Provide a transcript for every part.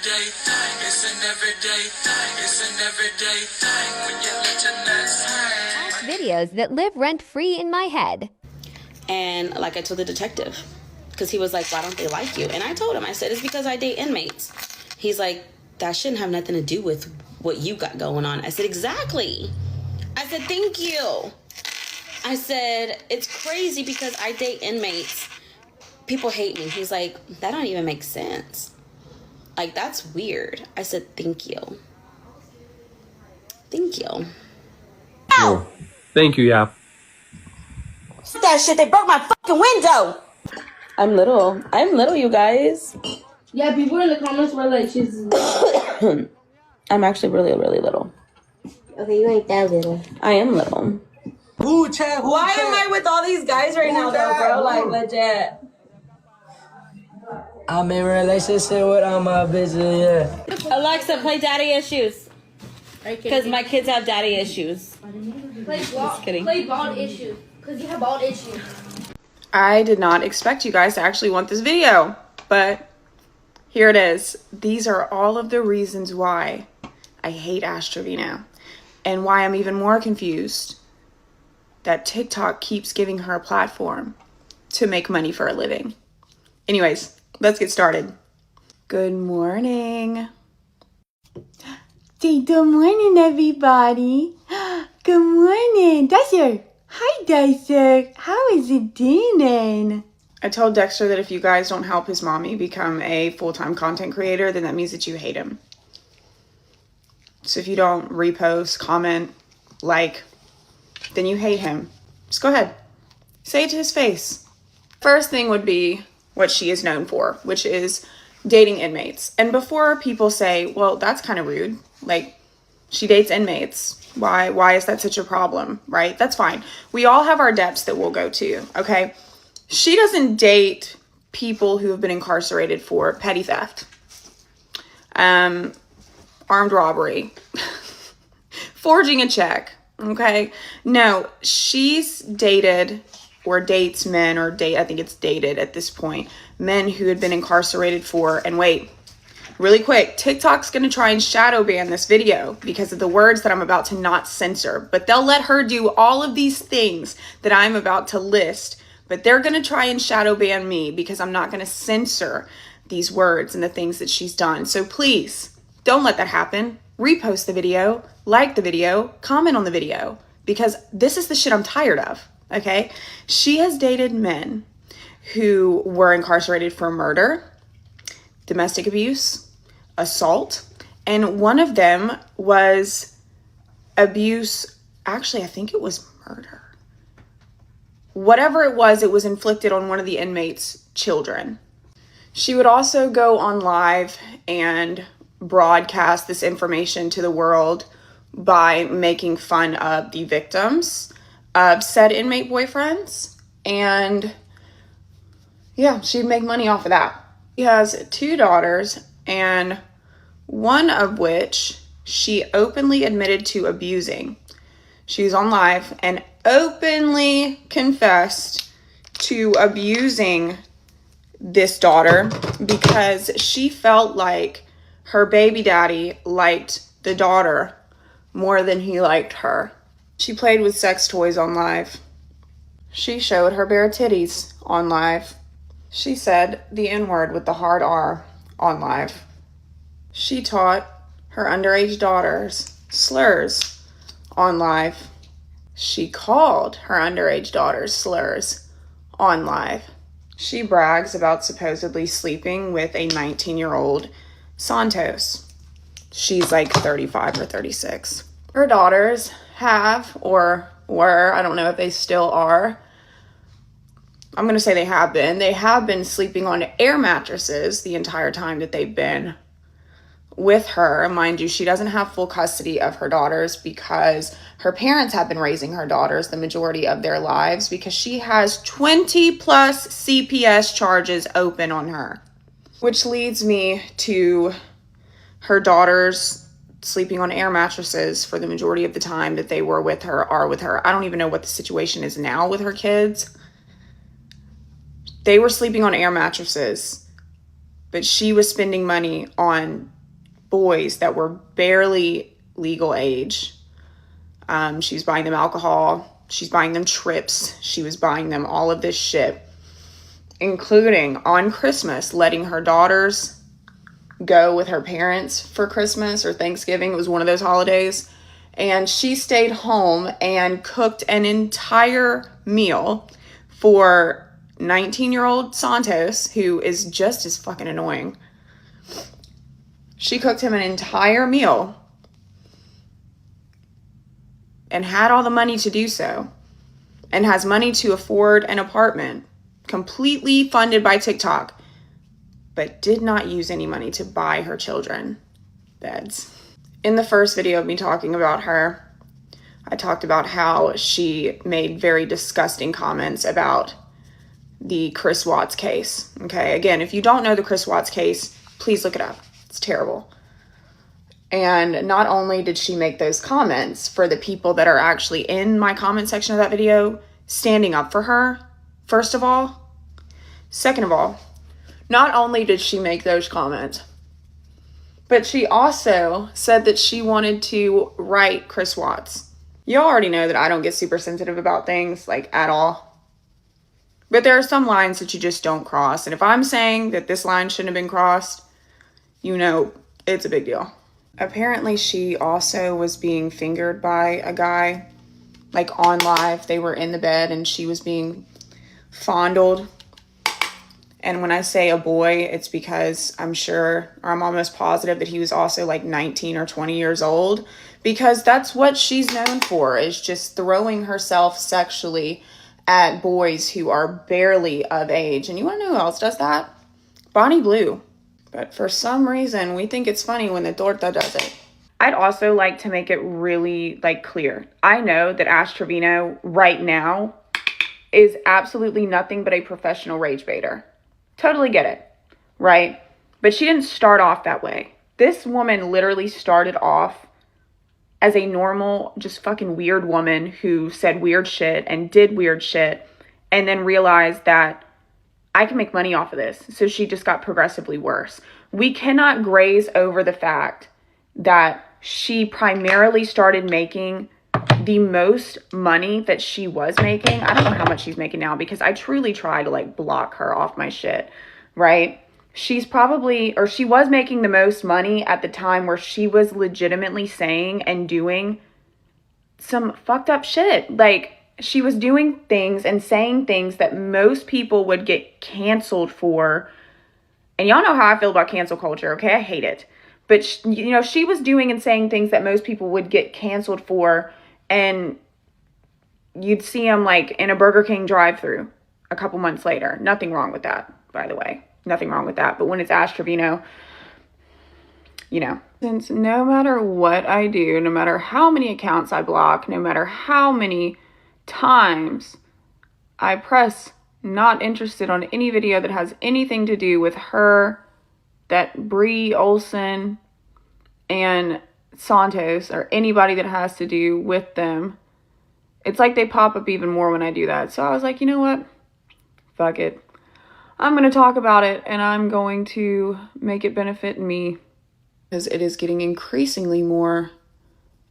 everyday thing. It's an everyday thing. It's an everyday thing when you let your nuts hang. Videos that live rent-free in my head. And like I told the detective, because he was like, why don't they like you? And I told him, I said, it's because I date inmates. He's like, that shouldn't have nothing to do with what you got going on. I said, exactly. I said, thank you. I said, it's crazy because I date inmates. People hate me. He's like, that don't even make sense. Like, that's weird. I said, thank you. Thank you. Oh, thank you, yeah. That shit, they broke my fucking window. I'm little, you guys. Yeah, people in the comments were like, she's... I'm actually really, really little. Okay, you ain't that little. I am little. Why am I with all these guys right now, though, bro? Like, legit. I'm in a relationship with all my bitches, yeah. Alexa, play daddy issues. Because my kids have daddy issues. Play bald issues. Because you have bald issues. I did not expect you guys to actually want this video, but here it is. These are all of the reasons why I hate Trevino, and why I'm even more confused that TikTok keeps giving her a platform to make money for a living. Anyways, let's get started. Good morning. Say good morning, everybody. Good morning. Dexter. Hi, Dexter. How is it doing? I told Dexter that if you guys don't help his mommy become a full-time content creator, then that means that you hate him. So if you don't repost, comment, like, then you hate him. Just go ahead. Say it to his face. First thing would be what she is known for, which is dating inmates. And before people say, well, that's kind of rude, like, she dates inmates. Why is that such a problem, right? That's fine. We all have our depths that we'll go to, okay? She doesn't date people who have been incarcerated for petty theft, armed robbery, forging a check, okay? No, she's dated or dates men, or I think it's dated at this point, men who had been incarcerated for, and wait, really quick, TikTok's gonna try and shadow ban this video because of the words that I'm about to not censor, but they'll let her do all of these things that I'm about to list, but they're gonna try and shadow ban me because I'm not gonna censor these words and the things that she's done. So please, don't let that happen. Repost the video, like the video, comment on the video, because this is the shit I'm tired of, okay? She has dated men who were incarcerated for murder, domestic abuse, assault, and one of them was abuse. Actually, I think it was murder. Whatever it was inflicted on one of the inmates' children. She would also go on live and broadcast this information to the world by making fun of the victims of said inmate boyfriends. And yeah, she'd make money off of that. She has 2 daughters, and one of which she openly admitted to abusing. She was on live and openly confessed to abusing this daughter because she felt like her baby daddy liked the daughter more than he liked her. She played with sex toys on live. She showed her bare titties on live. She said the N-word with the hard R on live. She taught her underage daughters slurs on live. She called her underage daughters slurs on live. She brags about supposedly sleeping with a 19-year-old Santos. She's like 35 or 36. Her daughters have, or were, I don't know if they still are, I'm going to say they have been sleeping on air mattresses the entire time that they've been with her. Mind you, she doesn't have full custody of her daughters because her parents have been raising her daughters the majority of their lives because she has 20 plus CPS charges open on her. Which leads me to her daughters sleeping on air mattresses for the majority of the time that they were with her, are with her. I don't even know what the situation is now with her kids. They were sleeping on air mattresses but she was spending money on boys that were barely legal age. She's buying them alcohol. She's buying them trips. She was buying them all of this shit, including on Christmas, letting her daughters go with her parents for Christmas or Thanksgiving. It was one of those holidays. And she stayed home and cooked an entire meal for 19-year-old Santos, who is just as fucking annoying. She cooked him an entire meal and had all the money to do so, and has money to afford an apartment completely funded by TikTok, but did not use any money to buy her children beds. In the first video of me talking about her, I talked about how she made very disgusting comments about the Chris Watts case. Okay, again, if you don't know the Chris Watts case, please look it up. It's terrible. And not only did she make those comments for the people that are actually in my comment section of that video standing up for her, first of all. Second of all, not only did she make those comments, but she also said that she wanted to write Chris Watts. You already know that I don't get super sensitive about things, like, at all. But there are some lines that you just don't cross. And if I'm saying that this line shouldn't have been crossed, you know it's a big deal. Apparently she also was being fingered by a guy, like on live. They were in the bed and she was being fondled. And when I say a boy, it's because I'm sure, or I'm almost positive that he was also like 19 or 20 years old, because that's what she's known for, is just throwing herself sexually at boys who are barely of age. And you want to know who else does that? Bonnie Blue. But for some reason, we think it's funny when the torta does it. I'd also like to make it really clear. I know that Ash Trevino right now is absolutely nothing but a professional rage baiter. Totally get it, right? But she didn't start off that way. This woman literally started off as a normal, just fucking weird woman who said weird shit and did weird shit, and then realized that I can make money off of this. So she just got progressively worse. We cannot graze over the fact that she primarily started making the most money that she was making. I don't know how much she's making now, because I truly try to block her off my shit, right? She's probably, or she was making the most money at the time where she was legitimately saying and doing some fucked up shit. She was doing things and saying things that most people would get canceled for. And y'all know how I feel about cancel culture, okay? I hate it. But, she was doing and saying things that most people would get canceled for. And you'd see them in a Burger King drive-thru a couple months later. Nothing wrong with that, by the way. Nothing wrong with that. But when it's Ash Trevino, Since no matter what I do, no matter how many accounts I block, no matter how many times I press not interested on any video that has anything to do with her, that Bree Olsen, and Santos, or anybody that has to do with them, it's like they pop up even more when I do that. So I was like, you know what? Fuck it. I'm going to talk about it, and I'm going to make it benefit me. Because it is getting increasingly more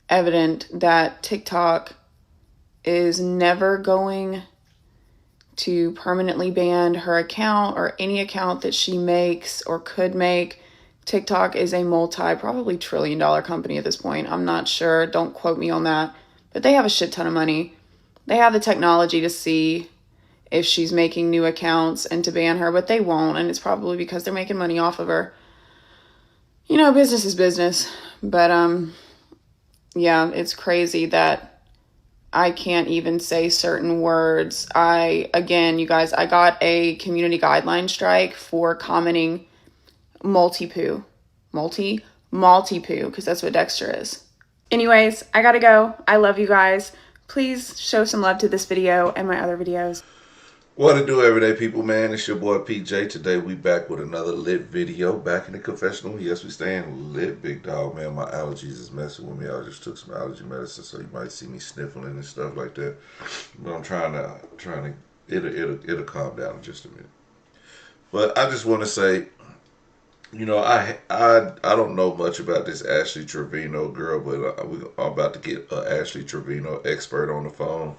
evident that TikTok is never going to permanently ban her account or any account that she makes or could make. TikTok is a probably $1 trillion company at this point. I'm not sure. Don't quote me on that. But they have a shit ton of money. They have the technology to see if she's making new accounts and to ban her, but they won't. And it's probably because they're making money off of her. Business is business. But, yeah, it's crazy that I can't even say certain words. Again, you guys, I got a community guideline strike for commenting multi-poo, because that's what Dexter is. Anyways, I gotta go. I love you guys. Please show some love to this video and my other videos. What to do, everyday people, man? It's your boy PJ. Today we back with another lit video. Back in the confessional. Yes, we staying lit, big dog, man. My allergies is messing with me. I just took some allergy medicine, so you might see me sniffling and stuff like that. But I'm trying to it'll calm down in just a minute. But I just want to say, You know, I don't know much about this Ashley Trevino girl, but I'm about to get an Ashley Trevino expert on the phone,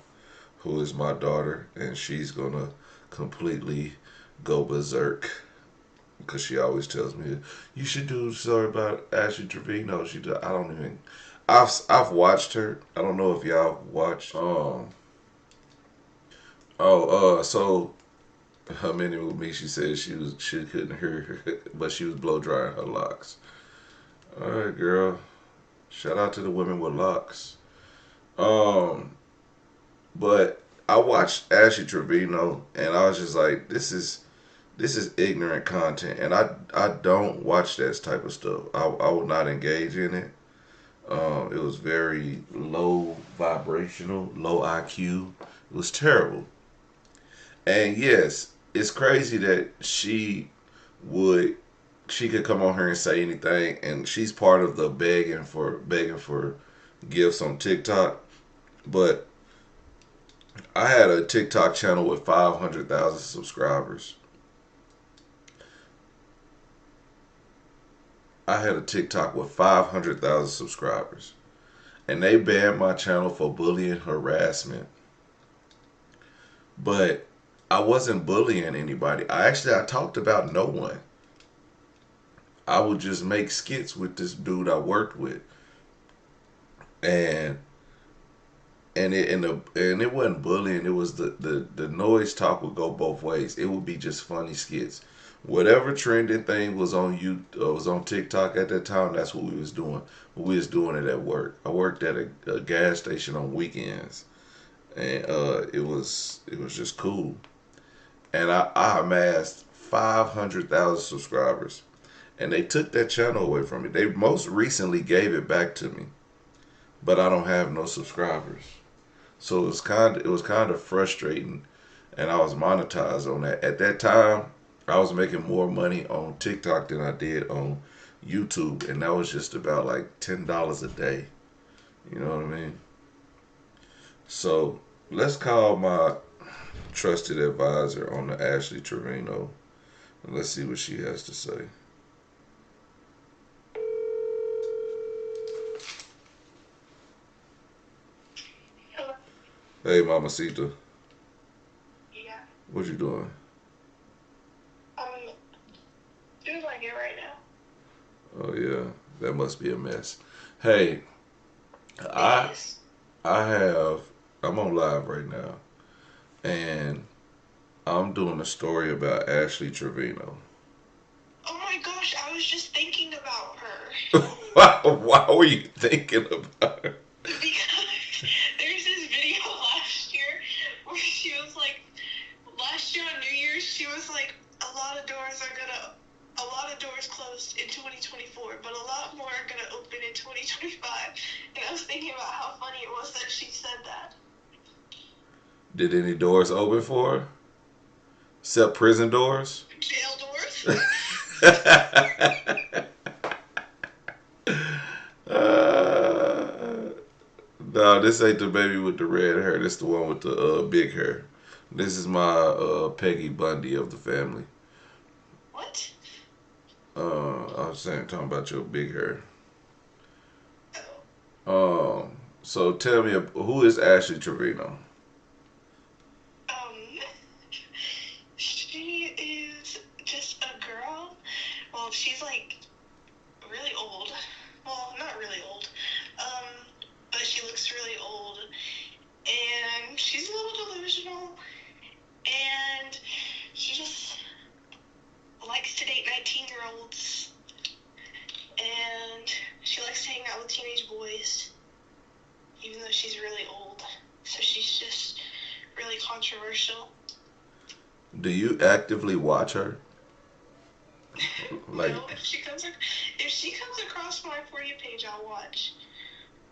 who is my daughter, and she's gonna completely go berserk because she always tells me you should do a story about Ashley Trevino. I don't even. I've watched her. I don't know if y'all watched. So her minute with me, she said she couldn't hear her, but she was blow drying her locks. All right, girl. Shout out to the women with locks. But I watched Ashley Trevino, and I was just like, this is ignorant content, and I don't watch that type of stuff. I will not engage in it. It was very low vibrational, low IQ. It was terrible. And yes, it's crazy that would she could come on here and say anything, and she's part of the begging for gifts on TikTok. But I had a TikTok channel with 500,000 subscribers. I had a TikTok with 500,000 subscribers, and they banned my channel for bullying harassment. But I wasn't bullying anybody. I talked about no one. I would just make skits with this dude I worked with, and it wasn't bullying. It was the noise talk would go both ways. It would be just funny skits. Whatever trending thing was on was on TikTok at that time. That's what we was doing. We was doing it at work. I worked at a gas station on weekends, and it was just cool. And I amassed 500,000 subscribers, and they took that channel away from me. They most recently gave it back to me, but I don't have no subscribers. So it was kind of frustrating, and I was monetized on that. At that time, I was making more money on TikTok than I did on YouTube, and that was just about like $10 a day. You know what I mean? So let's call my trusted advisor on the Ashley Trevino, and let's see what she has to say. Hey, Mamacita. Yeah. What you doing? I'm doing my hair right now. Oh yeah, that must be a mess. Hey, Yes. I'm on live right now, and I'm doing a story about Ashley Trevino. Oh my gosh, I was just thinking about her. Why were you thinking about her? Because there's this video last year where she was like, last year on New Year's, she was like, a lot of doors closed in 2024, but a lot more are gonna open in 2025. And I was thinking about how funny it was that she said that. Did any doors open for her? Except prison doors? Jail doors? No, this ain't the baby with the red hair. This the one with the big hair. This is my Peggy Bundy of the family. What? I was talking about your big hair. Oh. So tell me, who is Ashley Trevino? She is just a girl. Well, she's like really old. Well, not really old. But she looks really old. And she's a little delusional. And she just likes to date 19-year-olds. And she likes to hang out with teenage boys. Even though she's really old. So she's just really controversial. Do you actively watch her? Like, no, if she comes across my For You page, I'll watch.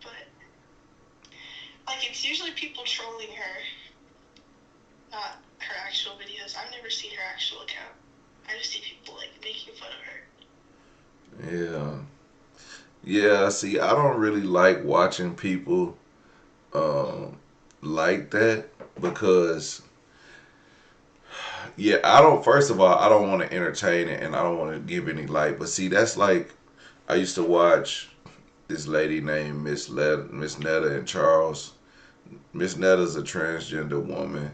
But like, it's usually people trolling her, not her actual videos. I've never seen her actual account. I just see people like making fun of her. yeah. Yeah, see, I don't really like watching people like that, because Yeah, I don't. First of all, I don't want to entertain it, and I don't want to give any light. But see, that's like I used to watch this lady named Miss Netta and Charles. Miss Netta's a transgender woman,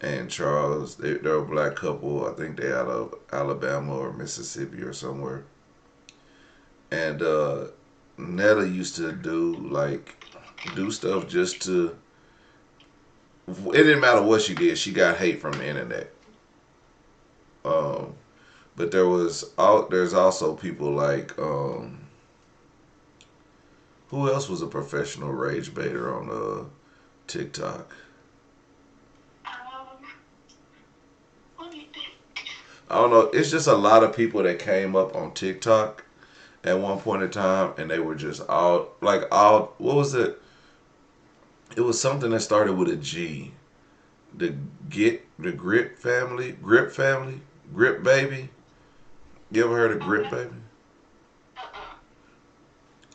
and Charles, they're a black couple. I think they out of Alabama or Mississippi or somewhere. And Netta used to do stuff just to. It didn't matter what she did. She got hate from the internet. Um, but there's also people like who else was a professional rage baiter on TikTok? Let me think. I don't know. It's just a lot of people that came up on TikTok at one point in time, and they were just all. What was it? It was something that started with a G. The Grip family, Grip baby. You ever heard of Grip baby?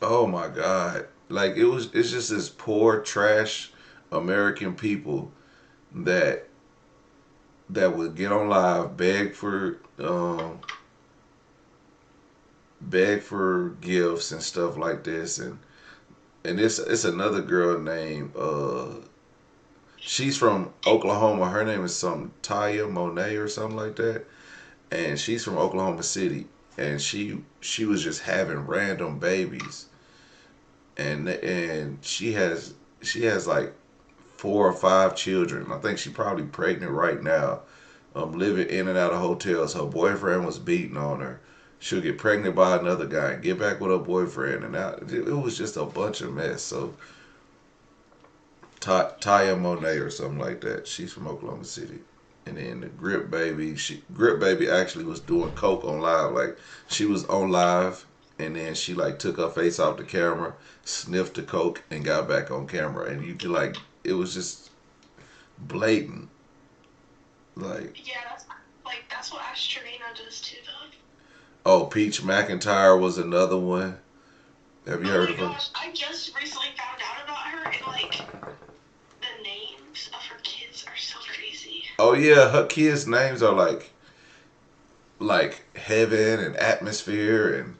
Oh my God! Like it's just this poor trash American people that would get on live, beg for gifts and stuff like this, and it's another girl named she's from Oklahoma. Her name is some Taya Monet or something like that, and she's from Oklahoma City, and she was just having random babies, and she has like 4 or 5 children. I think she's probably pregnant right now. Living in and out of hotels. Her boyfriend was beating on her. She'll get pregnant by another guy and get back with her boyfriend, and it was just a bunch of mess. So Taya Monet or something like that. She's from Oklahoma City. And then the Grip Baby actually was doing coke on live. Like she was on live, and then she like took her face off the camera, sniffed the coke, and got back on camera. And you could like it was just blatant. Like Yeah, that's what Ash Trevino does too, though. oh, Peach McIntyre was another one. Have you heard of her? Oh my gosh, I just recently found out about her, and like the names of her kids are so crazy. Oh yeah, her kids' names are like Heaven and Atmosphere and.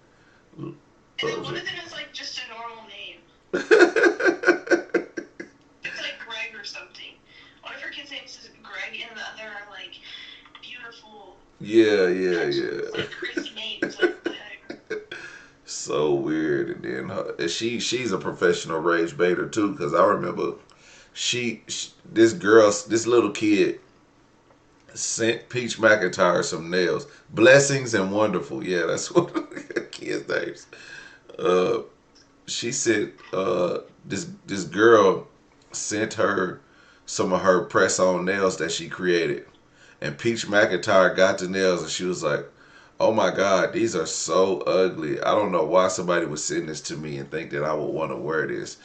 And then one of them is like just a normal name. It's like Greg or something. One of her kids' names is Greg, and the other are like beautiful. Yeah. Like crazy names. Like what the heck? So weird. And then she's a professional rage baiter too, because I remember this little kid sent Peach McIntyre some nails. Blessings and Wonderful. Yeah, that's what her kids' names. She said this girl sent her some of her press-on nails that she created, and Peach McIntyre got the nails, and she was like, "Oh my God, these are so ugly. I don't know why somebody would send this to me and think that I would want to wear this.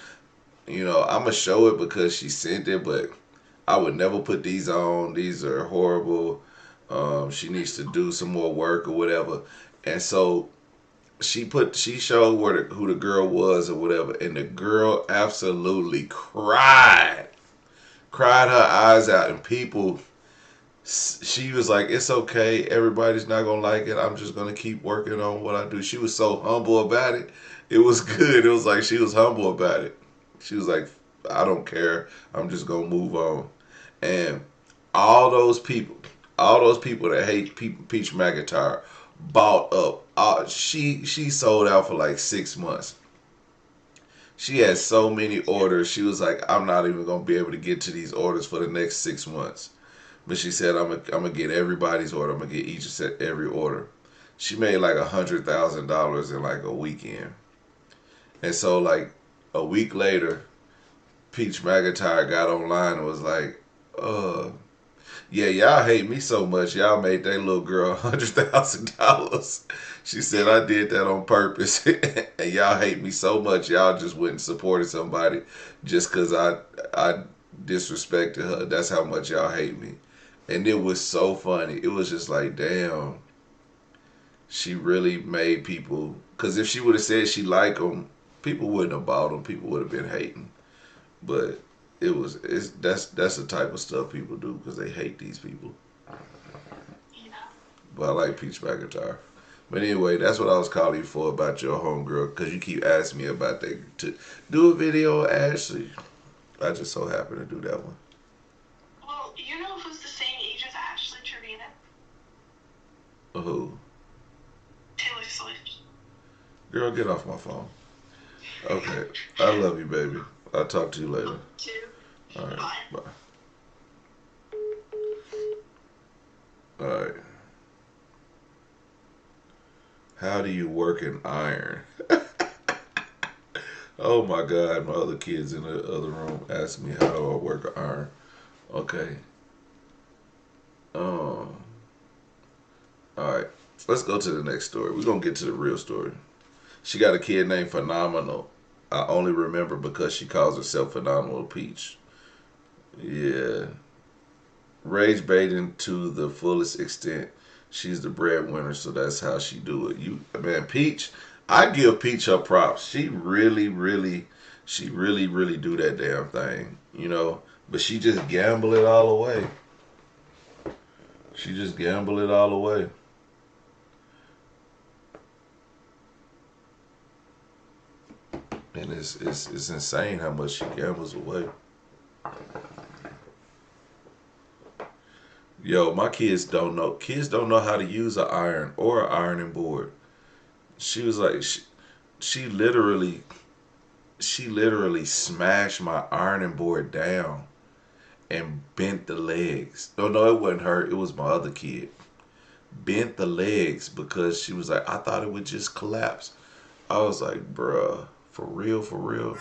You know, I'm gonna show it because she sent it, but I would never put these on. These are horrible. She needs to do some more work or whatever." And so she showed who the girl was or whatever, and the girl absolutely cried her eyes out, and she was like, "It's okay, everybody's not gonna like it, I'm just gonna keep working on what I do." She was so humble about it. It was good. It was like she was humble about it. She was like, "I don't care, I'm just gonna move on." And all those people that hate Peach McIntyre bought up. She sold out for like 6 months. She had so many orders. She was like, "I'm not even gonna be able to get to these orders for the next 6 months." But she said, "I'm gonna get everybody's order. I'm gonna get every order." She made like $100,000 in like a weekend. And so like a week later, Peach McIntyre got online and was like, "Yeah, y'all hate me so much. Y'all made that little girl $100,000. She said, "I did that on purpose." And y'all hate me so much. Y'all just went and supported somebody just because I disrespected her. That's how much y'all hate me." And it was so funny. It was just like, damn. She really made people. Because if she would have said she liked them, people wouldn't have bought them. People would have been hating. But that's the type of stuff people do because they hate these people. But I like Peach McIntyre. But anyway, that's what I was calling you for about your homegirl, because you keep asking me about that to do a video on Ashley. I just so happen to do that one. Well, you know who's the same age as Ashley Trevino? Who? Taylor Swift. Girl, get off my phone. Okay. I love you, baby. I'll talk to you later. Too. All right. Bye. Bye. All right. How do you work an iron? Oh my God, my other kids in the other room asked me how do I work an iron. Okay. All right. Let's go to the next story. We're going to get to the real story. She got a kid named Phenomenal. I only remember because she calls herself Phenomenal Peach. Yeah. Rage baiting to the fullest extent. She's the breadwinner, so that's how she do it. Man, Peach, I give Peach her props. She really do that damn thing, you know. But she just gamble it all away. She just gamble it all away. And it's insane how much she gambles away. Yo, my kids don't know. Kids don't know how to use an iron or an ironing board. She was like, she literally smashed my ironing board down and bent the legs. No, it wasn't her. It was my other kid. Bent the legs because she was like, I thought it would just collapse. I was like, bruh, for real, for real.